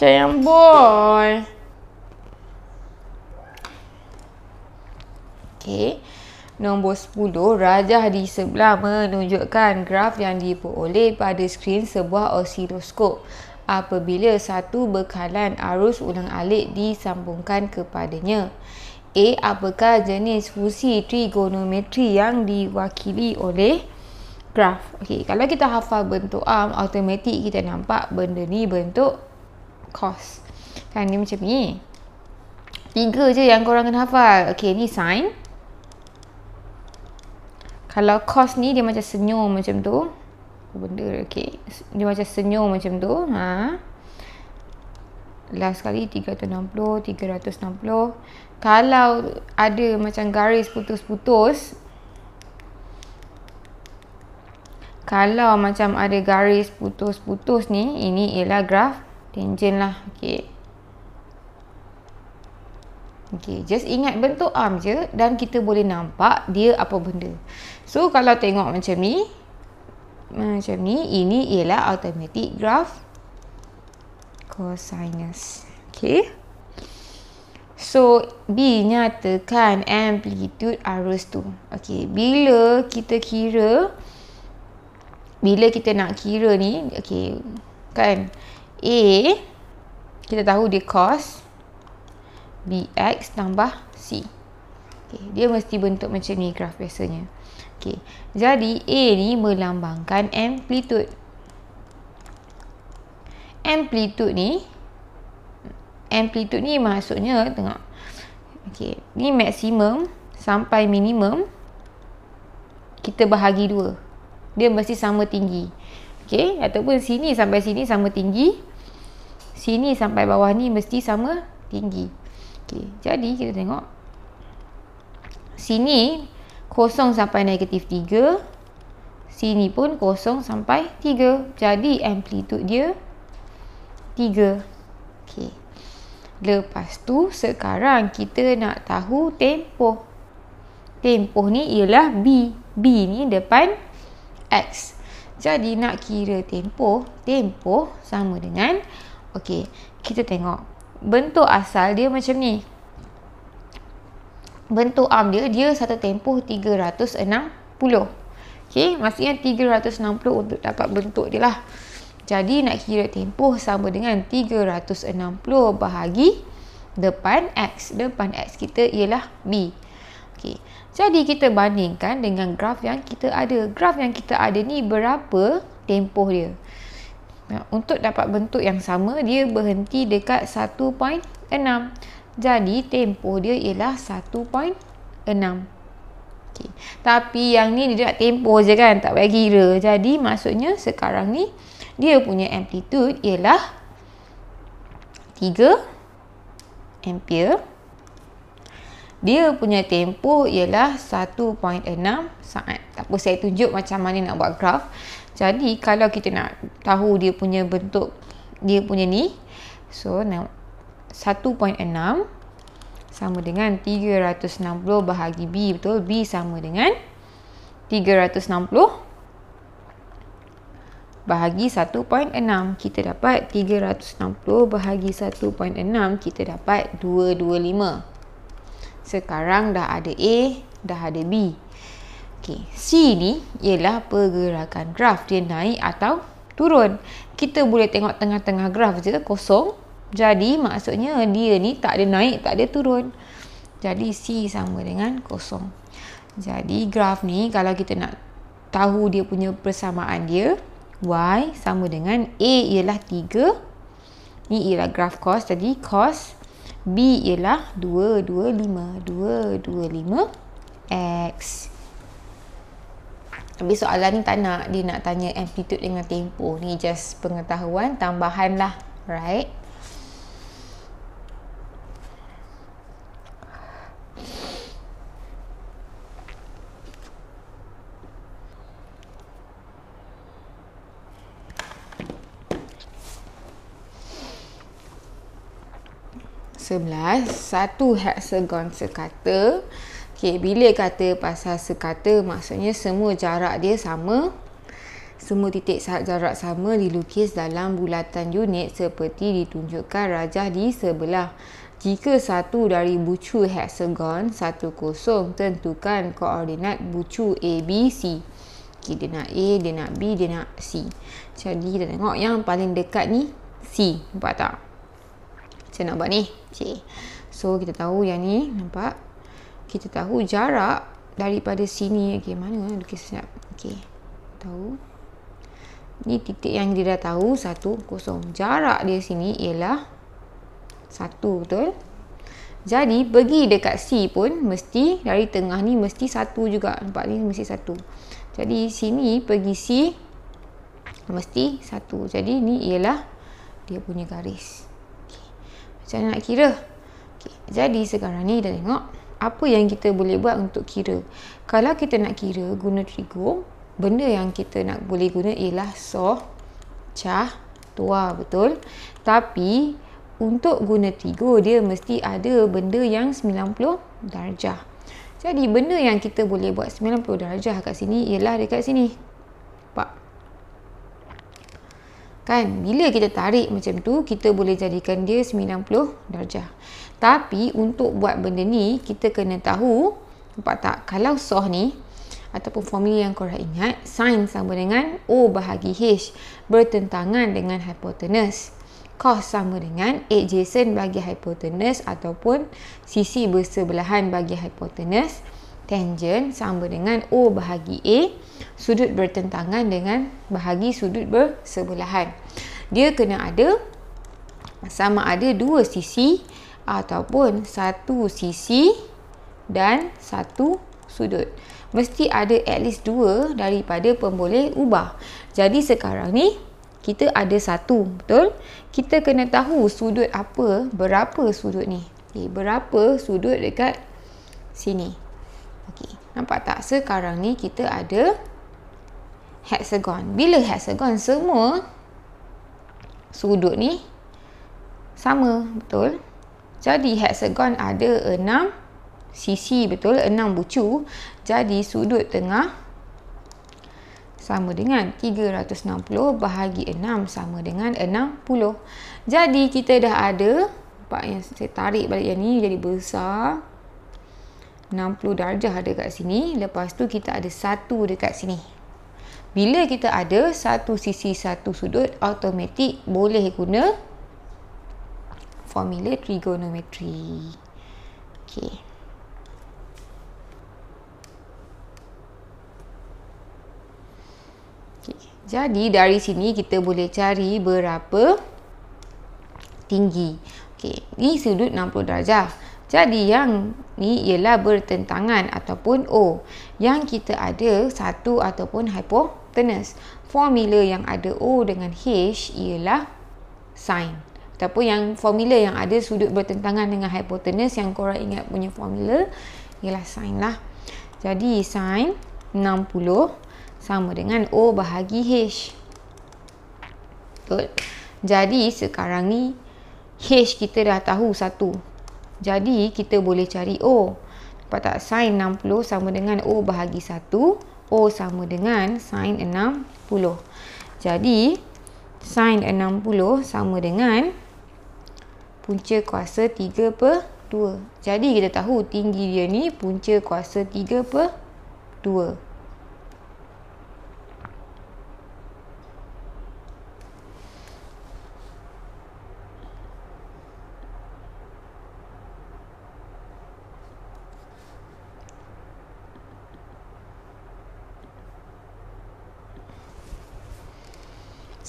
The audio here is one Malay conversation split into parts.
Sayang boy. Okey. Nombor 10, rajah di sebelah menunjukkan graf yang diperoleh pada skrin sebuah osiloskop apabila satu bekalan arus ulang-alik disambungkan kepadanya. A. Apakah jenis fungsi trigonometri yang diwakili oleh graf? Okey, kalau kita hafal bentuk arm, automatik kita nampak benda ni bentuk cos. Kan ni macam ni. 3 je yang korang kena hafal. Okey, ni sin. Kalau cos ni dia macam senyum macam tu. Benda okey. Dia macam senyum macam tu. Last kali 360, 360. Kalau ada macam garis putus-putus, kalau macam ada garis putus-putus ni, ini ialah graf tangent lah. Okey. Okey, just ingat bentuk arm je dan kita boleh nampak dia apa benda. So, kalau tengok macam ni, ini ialah automatic graph cosinus. Okey. So, B, nyatakan amplitude arus tu. Okey, bila kita nak kira ni, okey, kan, A, kita tahu dia cos BX tambah C. Okay, dia mesti bentuk macam ni graf biasanya. Okay, jadi A ni melambangkan amplitude. Amplitude ni maksudnya tengok. Okay, ni maksimum sampai minimum kita bahagi 2. Dia mesti sama tinggi. Okay, ataupun sini sampai sini sama tinggi. Sini sampai bawah ni mesti sama tinggi. Okay, jadi kita tengok. Sini kosong sampai negatif 3. Sini pun kosong sampai 3. Jadi amplitude dia 3. Okay. Lepas tu sekarang kita nak tahu tempoh. Tempoh ni ialah B. B ni depan X. Jadi nak kira tempoh sama dengan, okey, kita tengok. Bentuk asal dia macam ni. Bentuk arm dia satu tempoh 360. Okey, maksudnya 360 untuk dapat bentuk dia lah. Jadi nak kira tempoh sama dengan 360 bahagi depan X. Depan X kita ialah B. Okey, jadi kita bandingkan dengan graf yang kita ada. Graf yang kita ada ni berapa tempoh dia? Untuk dapat bentuk yang sama, dia berhenti dekat 1.6. Jadi tempoh dia ialah 1.6. Okay. Tapi yang ni dia nak tempoh je kan, tak payah kira. Jadi maksudnya sekarang ni dia punya amplitude ialah 3 ampere. Dia punya tempoh ialah 1.6 saat. Tak apa, saya tunjuk macam mana nak buat graf. Jadi kalau kita nak tahu dia punya bentuk, dia punya ni, so 1.6 sama dengan 360 bahagi B, betul? B sama dengan 360 bahagi 1.6. Kita dapat 360 bahagi 1.6, kita dapat 225. Sekarang dah ada A, dah ada B. Okay, C ni ialah pergerakan graf, dia naik atau turun. Kita boleh tengok tengah-tengah graf je kosong. Jadi maksudnya dia ni tak ada naik, tak ada turun. Jadi C sama dengan kosong. Jadi graf ni kalau kita nak tahu dia punya persamaan dia, Y sama dengan A ialah 3. Ni ialah graf cos. Jadi cos B ialah 225 X. Tapi soalan ni tak nak, dia nak tanya amplitude dengan tempoh. Ni just pengetahuan tambahan lah, right? Satu heksagon sekata. Okay, bila kata pasal sekata, maksudnya semua jarak dia sama. Semua titik jarak sama dilukis dalam bulatan unit seperti ditunjukkan rajah di sebelah. Jika satu dari bucu heksagon 10, tentukan koordinat bucu A, B, C. Okay, dia nak A, dia nak B, dia nak C. Jadi kita tengok yang paling dekat ni C. Nampak tak? Macam nak buat ni? Okay. So kita tahu yang ni, nampak? Kita tahu jarak daripada sini. Okay, mana lukis sekejap. Okay, tahu. Ni titik yang dia dah tahu, 1, 0. Jarak dia sini ialah 1, betul? Jadi pergi dekat C pun mesti dari tengah ni mesti 1 juga. Nampak ni mesti 1. Jadi sini pergi C mesti 1. Jadi ni ialah dia punya garis. Okay. Macam mana nak kira? Okay. Jadi sekarang ni kita tengok apa yang kita boleh buat untuk kira. Kalau kita nak kira guna trigo, benda yang kita nak boleh guna ialah soh, cah, tua, betul? Tapi untuk guna trigo dia mesti ada benda yang 90 darjah. Jadi benda yang kita boleh buat 90 darjah kat sini ialah dekat sini. Nampak? Kan? Bila kita tarik macam tu, kita boleh jadikan dia 90 darjah. Tapi untuk buat benda ni, kita kena tahu, nampak tak? Kalau soh ni ataupun formula yang korang ingat, sin sama dengan O bahagi H bertentangan dengan hipotenus. Cos sama dengan adjacent bagi hipotenus ataupun sisi bersebelahan bagi hipotenus. Tangent sama dengan O bahagi A, sudut bertentangan dengan bahagi sudut bersebelahan. Dia kena ada sama ada dua sisi ataupun satu sisi dan satu sudut. Mesti ada at least 2 daripada pemboleh ubah. Jadi sekarang ni kita ada 1, betul? Kita kena tahu sudut apa, berapa sudut ni. Okay, berapa sudut dekat sini. Okay, nampak tak? Sekarang ni kita ada heksagon. Bila heksagon, semua sudut ni sama, betul? Jadi heksagon ada 6 sisi, betul? 6 bucu. Jadi sudut tengah sama dengan 360 bahagi 6 sama dengan 60. Jadi kita dah ada, nampak yang saya tarik balik yang ni jadi besar. 60 darjah ada kat sini. Lepas tu kita ada 1 dekat sini. Bila kita ada satu sisi satu sudut, automatik boleh guna formula trigonometri. Okay. Jadi dari sini kita boleh cari berapa tinggi. Okey, ni sudut 60 darjah. Jadi yang ni ialah bertentangan ataupun O. Yang kita ada satu ataupun hipotenus. Formula yang ada O dengan H ialah sin. Ataupun yang formula yang ada sudut bertentangan dengan hipotenus, yang korang ingat punya formula ialah sin lah. Jadi sin 60 sama dengan O bahagi H. Betul? Jadi sekarang ni H kita dah tahu 1. Jadi kita boleh cari O. Nampak tak? Sin 60 sama dengan O bahagi 1. O sama dengan sin 60. Jadi sin 60 sama dengan punca kuasa 3/2. Jadi kita tahu tinggi dia ni punca kuasa 3/2.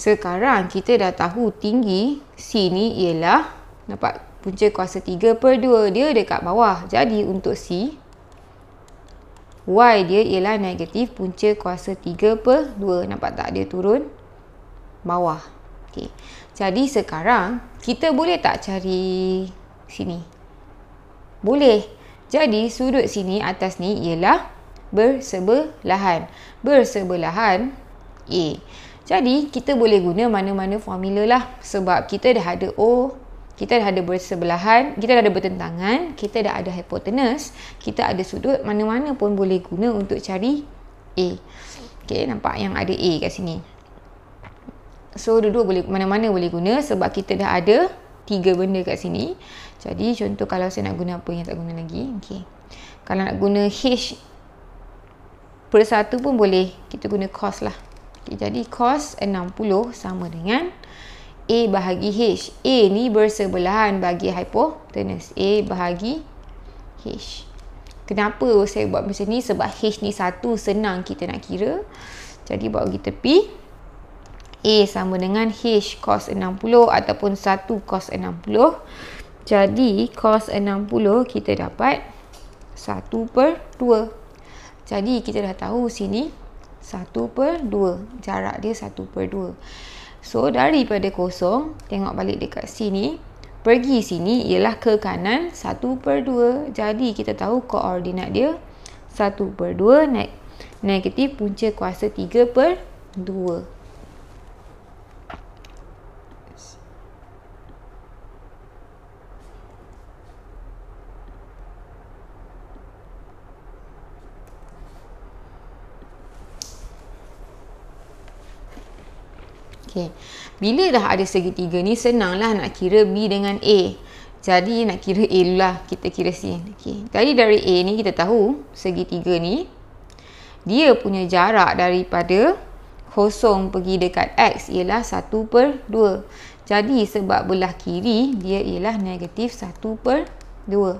Sekarang kita dah tahu tinggi C ni ialah, nampak punca kuasa 3/2, dia dekat bawah. Jadi untuk C, Y dia ialah negatif punca kuasa 3/2. Nampak tak dia turun bawah. Okay. Jadi sekarang kita boleh tak cari sini? Boleh. Jadi sudut sini atas ni ialah bersebelahan. Bersebelahan A. Jadi kita boleh guna mana-mana formula lah. Sebab kita dah ada O, kita dah ada bersebelahan, kita dah ada bertentangan, kita dah ada hipotenus, kita ada sudut, mana-mana pun boleh guna untuk cari A. Okay, nampak yang ada A kat sini. So dua-dua boleh, mana-mana boleh guna sebab kita dah ada 3 benda kat sini. Jadi contoh kalau saya nak guna apa yang tak guna lagi. Okay. Kalau nak guna H per 1 pun boleh. Kita guna cos lah. Okay, jadi cos 60 sama dengan A bahagi H. A ni bersebelahan bagi hipotenus. A bahagi H. Kenapa saya buat macam ni? Sebab H ni satu, senang kita nak kira. Jadi bawa pergi tepi. A sama dengan H cos 60 ataupun 1 cos 60. Jadi cos 60 kita dapat 1 per 2. Jadi kita dah tahu sini 1 per 2. Jarak dia 1 per 2. So daripada kosong, tengok balik dekat sini, pergi sini ialah ke kanan 1 per 2. Jadi kita tahu koordinat dia 1 per 2 negatif punca kuasa 3 per 2. Okay. Bila dah ada segitiga ni, senanglah nak kira B dengan A. Jadi nak kira A dulu lah. Kita kira C. Okay. Jadi dari A ni kita tahu segitiga ni dia punya jarak daripada kosong pergi dekat X ialah 1 per 2. Jadi sebab belah kiri dia ialah negatif 1 per 2.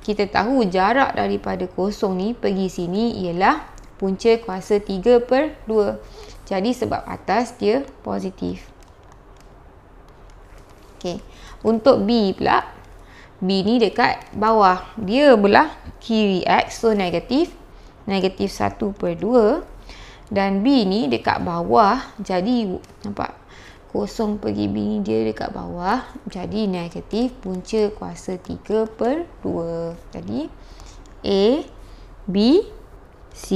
Kita tahu jarak daripada kosong ni pergi sini ialah punca kuasa 3 per 2. Jadi sebab atas dia positif. Okay. Untuk B pula, B ni dekat bawah. Dia belah kiri X, so negatif 1 per 2. Dan B ni dekat bawah, jadi nampak kosong pergi B ni dia dekat bawah. Jadi negatif punca kuasa 3 per 2. Jadi A, B, C.